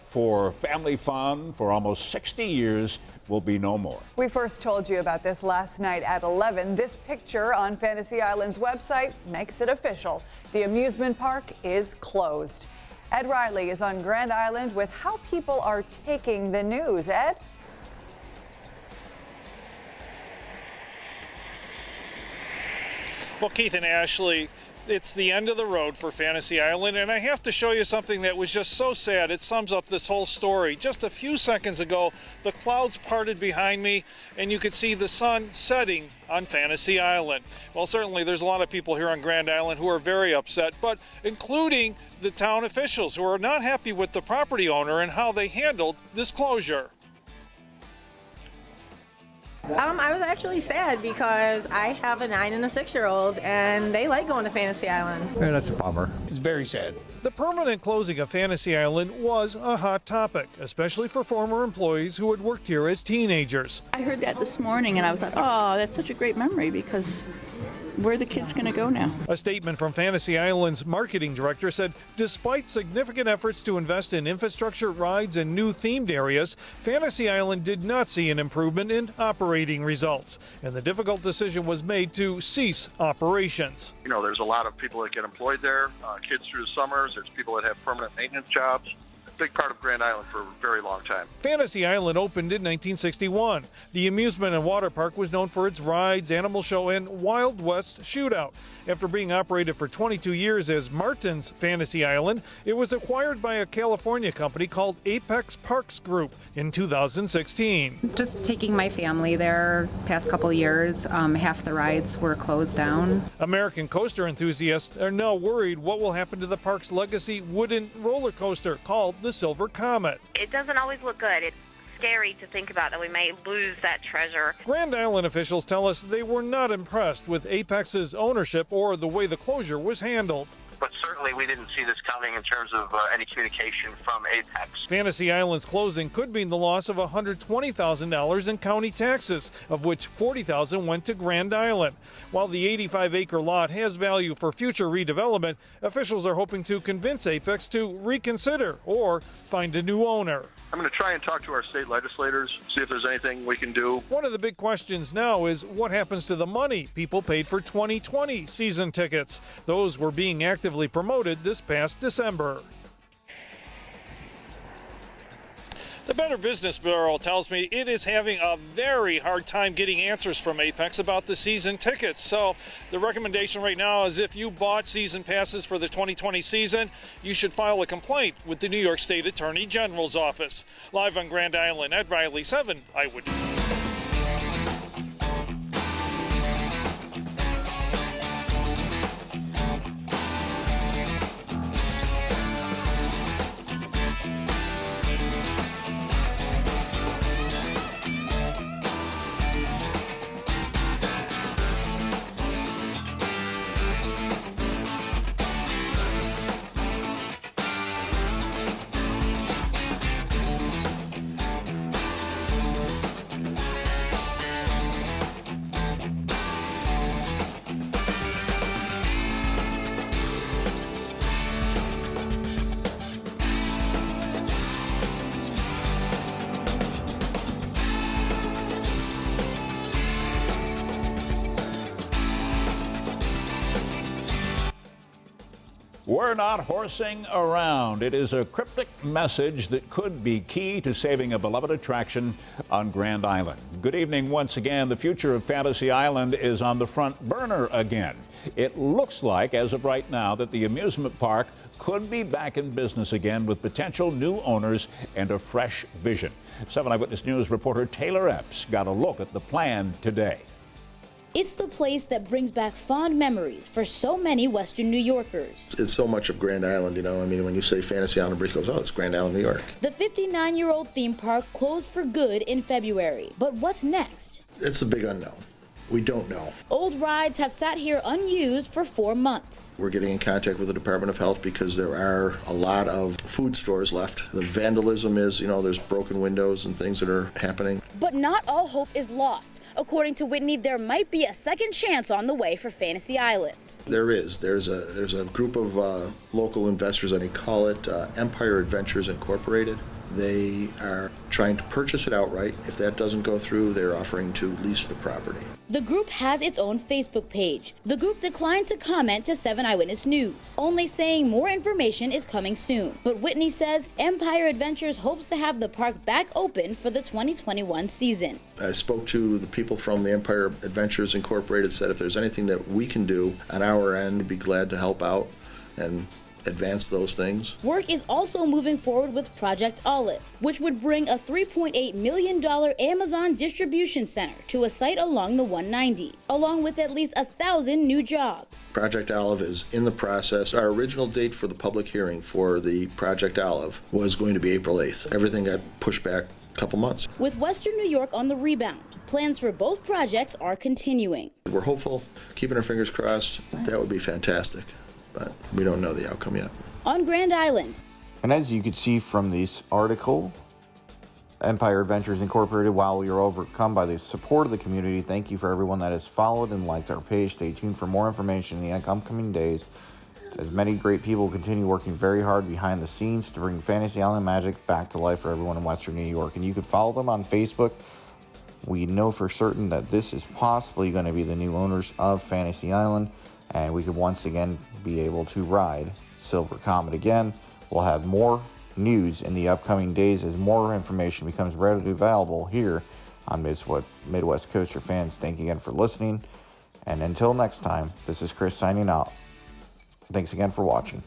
for family fun for almost 60 years will be no more. We first told you about this last night at 11. This picture on Fantasy Island's website makes it official. The amusement park is closed. Ed Riley is on Grand Island with how people are taking the news. Ed? Well, Keith and Ashley, it's the end of the road for Fantasy Island, and I have to show you something that was just so sad. It sums up this whole story. Just a few seconds ago, the clouds parted behind me, and you could see the sun setting on Fantasy Island. Well, certainly there's a lot of people here on Grand Island who are very upset, but including the town officials who are not happy with the property owner and how they handled this closure. I was actually sad because I have a 9 and a 6-year-old and they like going to Fantasy Island. Yeah, that's a bummer. It's very sad. The permanent closing of Fantasy Island was a hot topic, especially for former employees who had worked here as teenagers. I heard that this morning and I was like, oh, that's such a great memory because where are the kids going to go now? A statement from Fantasy Island's marketing director said, despite significant efforts to invest in infrastructure, rides, and new themed areas, Fantasy Island did not see an improvement in operating results, and the difficult decision was made to cease operations. You know, there's a lot of people that get employed there, kids through the summers, there's people that have permanent maintenance jobs. Big part of Grand Island for a very long time. Fantasy Island opened in 1961. The amusement and water park was known for its rides, animal show, and Wild West shootout. After being operated for 22 years as Martin's Fantasy Island, it was acquired by a California company called Apex Parks Group in 2016. Just taking my family there past couple years, half the rides were closed down. American coaster enthusiasts are now worried what will happen to the park's legacy wooden roller coaster called the Silver Comet. It doesn't always look good. It's scary to think about that we may lose that treasure. Grand Island officials tell us they were not impressed with Apex's ownership or the way the closure was handled. But certainly we didn't see this coming in terms of any communication from Apex. Fantasy Island's closing could mean the loss of $120,000 in county taxes, of which $40,000 went to Grand Island. While the 85-acre lot has value for future redevelopment, officials are hoping to convince Apex to reconsider or find a new owner. I'm going to try and talk to our state legislators, see if there's anything we can do. One of the big questions now is what happens to the money people paid for 2020 season tickets. Those were being actively promoted this past December. The Better Business Bureau tells me it is having a very hard time getting answers from Apex about the season tickets. So the recommendation right now is if you bought season passes for the 2020 season, you should file a complaint with the New York State Attorney General's office. Live on Grand Island, Ed Riley, 7 Eyewitness. We're not horsing around. It is a cryptic message that could be key to saving a beloved attraction on Grand Island. Good evening once again. The future of Fantasy Island is on the front burner again. It looks like, as of right now, that the amusement park could be back in business again with potential new owners and a fresh vision. 7 Eyewitness News reporter Taylor Epps got a look at the plan today. It's the place that brings back fond memories for so many Western New Yorkers. It's so much of Grand Island, you know. I mean, when you say Fantasy Island, everybody goes, oh, it's Grand Island, New York. The 59-year-old theme park closed for good in February. But what's next? It's a big unknown. We don't know. Old rides have sat here unused for 4 months. We're getting in contact with the Department of Health because there are a lot of food stores left. The vandalism is, you know, there's broken windows and things that are happening. But not all hope is lost. According to Whitney, there might be a second chance on the way for Fantasy Island. There is. There's a group of local investors, and they call it Empire Adventures Incorporated. They are trying to purchase it outright. If that doesn't go through, they're offering to lease the property. The group has its own Facebook page. The group declined to comment to 7 Eyewitness News, only saying more information is coming soon. But Whitney says Empire Adventures hopes to have the park back open for the 2021 season. I spoke to the people from the Empire Adventures Incorporated, said if there's anything that we can do on our end, we'd be glad to help out and advance those things. Work is also moving forward with Project Olive, which would bring a $3.8 million Amazon distribution center to a site along the 190, along with at least 1,000 new jobs. Project Olive is in the process. Our original date for the public hearing for the Project Olive was going to be April 8th. Everything got pushed back a couple months. With Western New York on the rebound, plans for both projects are continuing. We're hopeful, keeping our fingers crossed. That would be fantastic, but we don't know the outcome yet. On Grand Island. And as you could see from this article, Empire Adventures Incorporated, while we are overcome by the support of the community, thank you for everyone that has followed and liked our page. Stay tuned for more information in the upcoming days, as many great people continue working very hard behind the scenes to bring Fantasy Island magic back to life for everyone in Western New York. And you could follow them on Facebook. We know for certain that this is possibly going to be the new owners of Fantasy Island, and we could once again be able to ride Silver Comet again. We'll have more news in the upcoming days as more information becomes readily available here on Midwest Coaster fans. Thank you again for listening, and until next time, this is Chris signing out. Thanks again for watching.